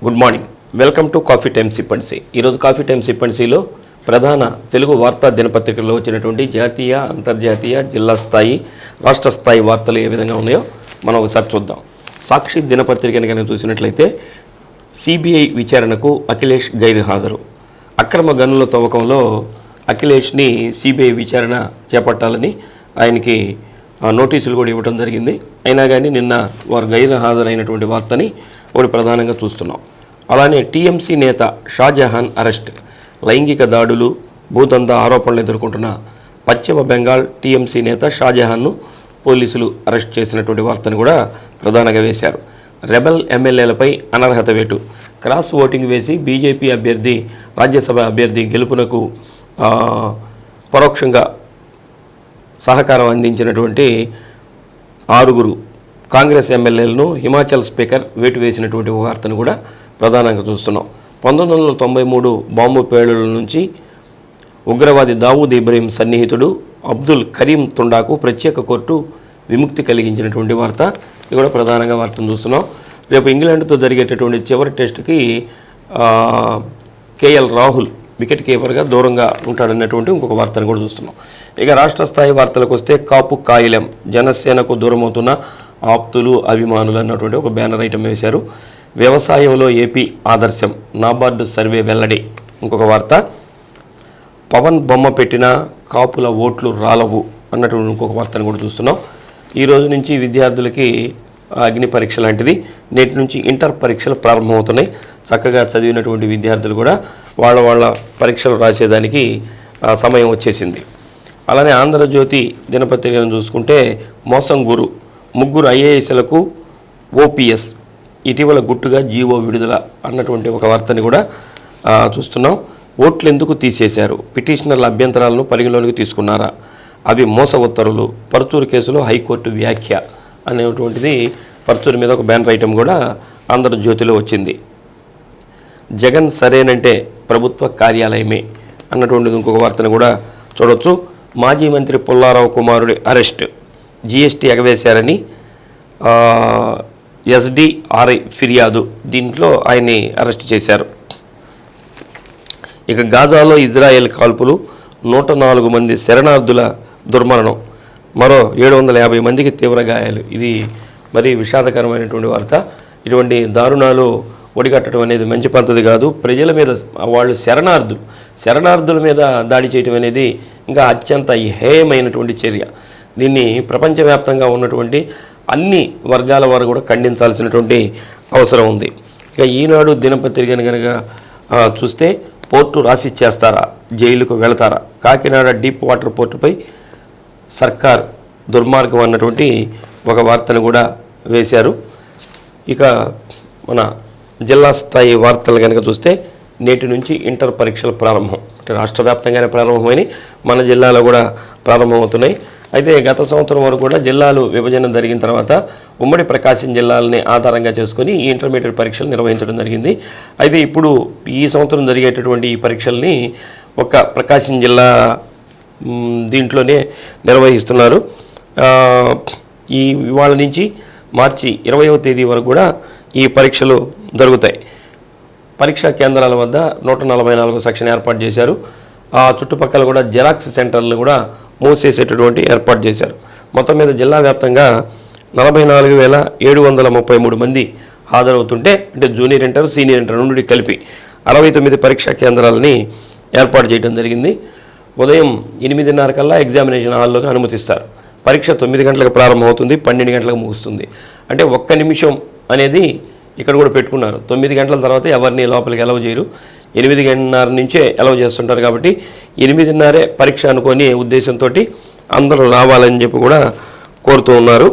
Good morning. Welcome to coffee time సిప్పన్సీ. ఈరోజు coffee time సిప్పన్సీలో ప్రధాన తెలుగు వార్తా దినపత్రికల్లో వచ్చినటువంటి జాతీయ, అంతర్జాతీయ, జిల్లా స్థాయి, రాష్ట్ర స్థాయి వార్తలు ఏ విధంగా ఉన్నాయో మనం ఒకసారి చూద్దాం. సాక్షి దినపత్రికని కనుక చూసినట్లయితే సిబిఐ విచారణకు అఖిలేష్ గైర్హాజరు. అక్రమ గనుల తవ్వకంలో అఖిలేష్ని సిబిఐ విచారణ చేపట్టాలని ఆయనకి నోటీసులు కూడా ఇవ్వడం జరిగింది. అయినా కానీ నిన్న వారు గైర్హాజరైనటువంటి వార్తని ఒకటి ప్రధానంగా చూస్తున్నాం. అలానే టీఎంసీ నేత షాజహాన్ అరెస్ట్. లైంగిక దాడులు, భూదందా ఆరోపణలు ఎదుర్కొంటున్న పశ్చిమ బెంగాల్ టీఎంసీ నేత షాజహాన్ను పోలీసులు అరెస్ట్ చేసినటువంటి వార్తను కూడా ప్రధానంగా వేశారు. రెబల్ ఎమ్మెల్యేలపై అనర్హత వేటు. క్రాస్ ఓటింగ్ వేసి బీజేపీ అభ్యర్థి, రాజ్యసభ అభ్యర్థి గెలుపునకు పరోక్షంగా సహకారం అందించినటువంటి 6 కాంగ్రెస్ ఎమ్మెల్యేలను హిమాచల్ స్పీకర్ వేటు వేసినటువంటి వార్తను కూడా ప్రధానంగా చూస్తున్నాం. 1993 బాంబు పేలుళ్ల నుంచి ఉగ్రవాది దావూద్ ఇబ్రహీం సన్నిహితుడు అబ్దుల్ కరీం తుండాకు ప్రత్యేక కోర్టు విముక్తి కలిగించినటువంటి వార్త, ఇది కూడా ప్రధానంగా వార్తను చూస్తున్నాం. రేపు ఇంగ్లాండ్తో జరిగేటటువంటి చివరి టెస్టుకి కేఎల్ రాహుల్ వికెట్ కీపర్గా దూరంగా ఉంటాడన్నటువంటి ఇంకొక వార్తను కూడా చూస్తున్నాం. ఇక రాష్ట్ర స్థాయి వార్తలకు వస్తే కాపు కాయలెం, జనసేనకు దూరమవుతున్న ఆప్తులు, అభిమానులు అన్నటువంటి ఒక బ్యానర్ ఐటమ్ వేశారు. వ్యవసాయంలో ఏపీ ఆదర్శం, నాబార్డు సర్వే వెల్లడి ఇంకొక వార్త. పవన్ బొమ్మ పెట్టిన కాపుల ఓట్లు రాలవు అన్నటువంటి ఇంకొక వార్తను కూడా చూస్తున్నాం. ఈ రోజు నుంచి విద్యార్థులకి అగ్ని పరీక్ష లాంటిది, నేటి నుంచి ఇంటర్ పరీక్షలు ప్రారంభమవుతున్నాయి. చక్కగా చదివినటువంటి విద్యార్థులు కూడా వాళ్ళ పరీక్షలు రాసేదానికి సమయం వచ్చేసింది. అలానే ఆంధ్రజ్యోతి దినపత్రికను చూసుకుంటే మోసం గురు, 3 ఐఏఎస్లకు ఓపీఎస్ ఇటీవల గుట్టుగా జీవో విడుదల అన్నటువంటి ఒక వార్తని కూడా చూస్తున్నాం. ఓట్లు ఎందుకు తీసేశారు? పిటిషనర్ల అభ్యంతరాలను పరిగణలోకి తీసుకున్నారా? అవి మోస ఉత్తర్వులు. పరుచూరు కేసులో హైకోర్టు వ్యాఖ్య అనేటువంటిది పరుచూరు మీద ఒక బ్యానర్ ఐటమ్ కూడా ఆంధ్రజ్యోతిలో వచ్చింది. జగన్ సరేనంటే ప్రభుత్వ కార్యాలయమే అన్నటువంటిది ఇంకొక వార్తను కూడా చూడవచ్చు. మాజీ మంత్రి పుల్లారావు కుమారుడి అరెస్ట్. జీఎస్టీ ఎగవేశారని ఎస్డిఆర్ఐ ఫిర్యాదు, దీంట్లో ఆయన్ని అరెస్ట్ చేశారు. ఇక గాజాలో ఇజ్రాయెల్ కాల్పులు, 104 మంది శరణార్థుల దుర్మరణం, మరో 750 మందికి తీవ్ర గాయాలు. ఇది మరి విషాదకరమైనటువంటి వార్త. ఇటువంటి దారుణాలు ఒడిగట్టడం అనేది మంచి పద్ధతి కాదు. ప్రజల మీద, వాళ్ళు శరణార్థుల మీద దాడి చేయడం అనేది ఇంకా అత్యంత హేయమైనటువంటి చర్య. దీన్ని ప్రపంచవ్యాప్తంగా ఉన్నటువంటి అన్ని వర్గాల వారు కూడా ఖండించాల్సినటువంటి అవసరం ఉంది. ఇక ఈనాడు దినపత్రికను కనుక చూస్తే పోర్టు రాసిచ్చేస్తారా, జైలుకు వెళతారా? కాకినాడ డీప్ వాటర్ పోర్టుపై సర్కార్ దుర్మార్గం అన్నటువంటి ఒక వార్తను కూడా వేశారు. ఇక మన జిల్లా స్థాయి వార్తలు కనుక చూస్తే నేటి నుంచి ఇంటర్ పరీక్షలు ప్రారంభం. అంటే రాష్ట్ర వ్యాప్తంగానే ప్రారంభమైనవి, మన జిల్లాలో కూడా ప్రారంభమవుతున్నాయి. అయితే గత సంవత్సరం వరకు కూడా జిల్లాలు విభజన జరిగిన తర్వాత ఉమ్మడి ప్రకాశం జిల్లాలని ఆధారంగా చేసుకొని ఈ ఇంటర్మీడియట్ పరీక్షలు నిర్వహించడం జరిగింది. అయితే ఇప్పుడు ఈ సంవత్సరం జరిగేటటువంటి ఈ పరీక్షల్ని ఒక ప్రకాశం జిల్లా దీంట్లోనే నిర్వహిస్తున్నారు. ఇవాళ నుంచి మార్చి 20వ తేదీ వరకు కూడా ఈ పరీక్షలు జరుగుతాయి. పరీక్షా కేంద్రాల వద్ద 144 సెక్షన్ ఏర్పాటు చేశారు. ఆ చుట్టుపక్కల కూడా జెరాక్స్ సెంటర్లు కూడా మూసేసేటటువంటి ఏర్పాటు చేశారు. మొత్తం మీద జిల్లా వ్యాప్తంగా 44,733 మంది హాజరవుతుంటే, అంటే జూనియర్ ఇంటర్, సీనియర్ ఇంటర్ నుండి కలిపి 69 పరీక్షా కేంద్రాలని ఏర్పాటు చేయడం జరిగింది. ఉదయం 8:30 కల్లా ఎగ్జామినేషన్ హాల్లోకి అనుమతిస్తారు. పరీక్ష 9 గంటలకు ప్రారంభమవుతుంది, 12 గంటలకు ముగుస్తుంది. అంటే 1 నిమిషం అనేది ఇక్కడ కూడా పెట్టుకున్నారు. 9 గంటల తర్వాత ఎవరిని లోపలికి అలౌ చేయరు. 8:30 నుంచే అలౌ చేస్తుంటారు. కాబట్టి 8:30 పరీక్ష అనుకొని ఉద్దేశంతో అందరూ రావాలని చెప్పి కూడా కోరుతూ ఉన్నారు.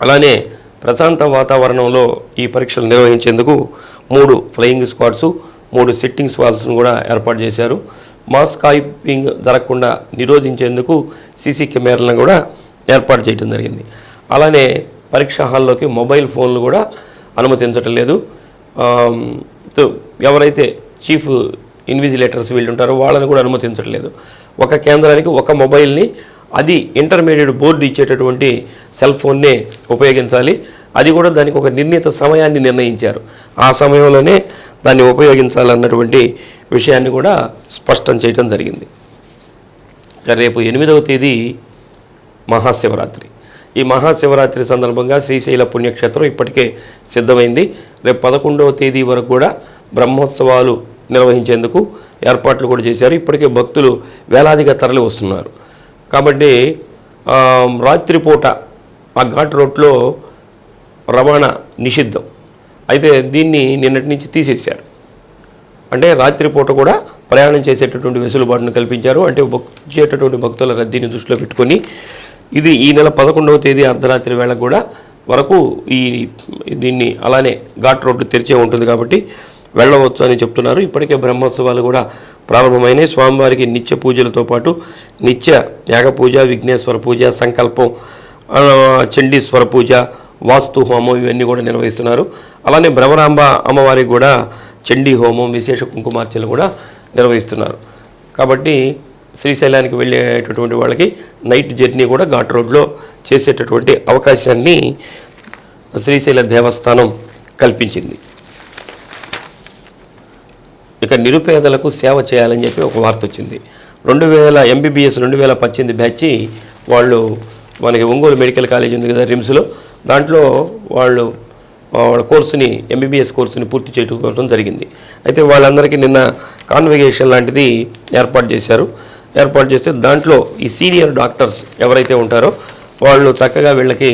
అలానే ప్రశాంత వాతావరణంలో ఈ పరీక్షలు నిర్వహించేందుకు 3 ఫ్లయింగ్ స్క్వాడ్స్, 3 సిట్టింగ్ స్క్వాడ్స్ను కూడా ఏర్పాటు చేశారు. మాస్ కాయింగ్ జరగకుండా నిరోధించేందుకు సీసీ కెమెరాలను కూడా ఏర్పాటు చేయడం జరిగింది. అలానే పరీక్షా హాల్లోకి మొబైల్ ఫోన్లు కూడా అనుమతించటం లేదు. ఎవరైతే చీఫ్ ఇన్విజిలేటర్స్ వీళ్ళు ఉంటారో వాళ్ళని కూడా అనుమతించట్లేదు. ఒక కేంద్రానికి ఒక మొబైల్ని, అది ఇంటర్మీడియట్ బోర్డు ఇచ్చేటటువంటి సెల్ ఫోన్నే ఉపయోగించాలి. అది కూడా దానికి ఒక నిర్ణీత సమయాన్ని నిర్ణయించారు. ఆ సమయంలోనే దాన్ని ఉపయోగించాలన్నటువంటి విషయాన్ని కూడా స్పష్టం చేయడం జరిగింది. రేపు 8వ తేదీ మహాశివరాత్రి. ఈ మహాశివరాత్రి సందర్భంగా శ్రీశైల పుణ్యక్షేత్రం ఇప్పటికే సిద్ధమైంది. రేపు 11వ తేదీ వరకు కూడా బ్రహ్మోత్సవాలు నిర్వహించేందుకు ఏర్పాట్లు కూడా చేశారు. ఇప్పటికే భక్తులు వేలాదిగా తరలి వస్తున్నారు. కాబట్టి రాత్రిపూట ఆ ఘాట్ రోడ్లో రవాణా నిషిద్ధం. అయితే దీన్ని నిన్నటి నుంచి తీసేశారు. అంటే రాత్రిపూట కూడా ప్రయాణం చేసేటటువంటి వెసులుబాటును కల్పించారు. అంటే వచ్చేటటువంటి భక్తుల రద్దీని దృష్టిలో పెట్టుకొని ఇది ఈ నెల 11వ తేదీ అర్ధరాత్రి వేళ కూడా వరకు దీన్ని అలానే ఘాట్ రోడ్డు తెరిచే ఉంటుంది కాబట్టి వెళ్ళవచ్చు అని చెప్తున్నారు. ఇప్పటికే బ్రహ్మోత్సవాలు కూడా ప్రారంభమైనాయి. స్వామివారికి నిత్య పూజలతో పాటు నిత్య యాగ పూజ, విఘ్నేశ్వర పూజ, సంకల్పం, చండీశ్వర పూజ, వాస్తు హోమం ఇవన్నీ కూడా నిర్వహిస్తున్నారు. అలానే భ్రమరాంబ అమ్మవారికి కూడా చండీ హోమం, విశేష కుంకుమార్చనలు కూడా నిర్వహిస్తున్నారు. కాబట్టి శ్రీశైలానికి వెళ్ళేటటువంటి వాళ్ళకి నైట్ జర్నీ కూడా ఘాట్ రోడ్లో చేసేటటువంటి అవకాశాన్ని శ్రీశైల దేవస్థానం కల్పించింది. ఇక నిరుపేదలకు సేవ చేయాలని చెప్పి ఒక వార్త వచ్చింది. 2000 MBBS 2018 బ్యాచ్ వాళ్ళు మనకి ఒంగోలు మెడికల్ కాలేజ్ ఉంది కదా రిమ్స్లో, దాంట్లో వాళ్ళ కోర్సుని MBBS కోర్సుని పూర్తి చేయడం జరిగింది. అయితే వాళ్ళందరికీ నిన్న కాన్వకేషన్ లాంటిది ఏర్పాటు చేశారు. ఏర్పాటు చేస్తే దాంట్లో ఈ సీనియర్ డాక్టర్స్ ఎవరైతే ఉంటారో వాళ్ళు చక్కగా వీళ్ళకి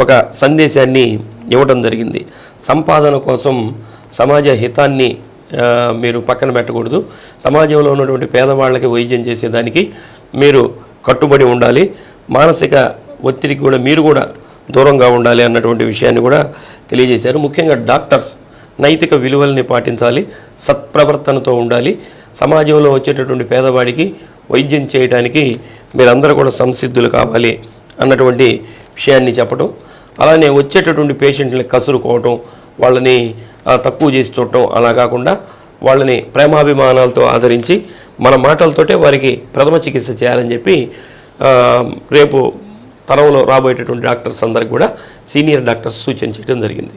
ఒక సందేశాన్ని ఇవ్వడం జరిగింది. సంపాదన కోసం సమాజ హితాన్ని మీరు పక్కన పెట్టకూడదు. సమాజంలో ఉన్నటువంటి పేదవాళ్ళకి వైద్యం చేసేదానికి మీరు కట్టుబడి ఉండాలి. మానసిక ఒత్తిడికి కూడా మీరు కూడా దూరంగా ఉండాలి అన్నటువంటి విషయాన్ని కూడా తెలియజేశారు. ముఖ్యంగా డాక్టర్స్ నైతిక విలువల్ని పాటించాలి, సత్ప్రవర్తనతో ఉండాలి. సమాజంలో వచ్చేటటువంటి పేదవాడికి వైద్యం చేయడానికి మీరందరూ కూడా సంసిద్ధులు కావాలి అన్నటువంటి విషయాన్ని చెప్పడం, అలానే వచ్చేటటువంటి పేషెంట్ని కసురుకోవటం, వాళ్ళని తక్కువ చేసి చూడటం అలా కాకుండా వాళ్ళని ప్రేమాభిమానాలతో ఆదరించి మన మాటలతోటే వారికి ప్రథమ చికిత్స చేయాలని చెప్పి రేపు తరంలో రాబోయేటటువంటి డాక్టర్స్ అందరికి కూడా సీనియర్ డాక్టర్స్ సూచన చేయడం జరిగింది.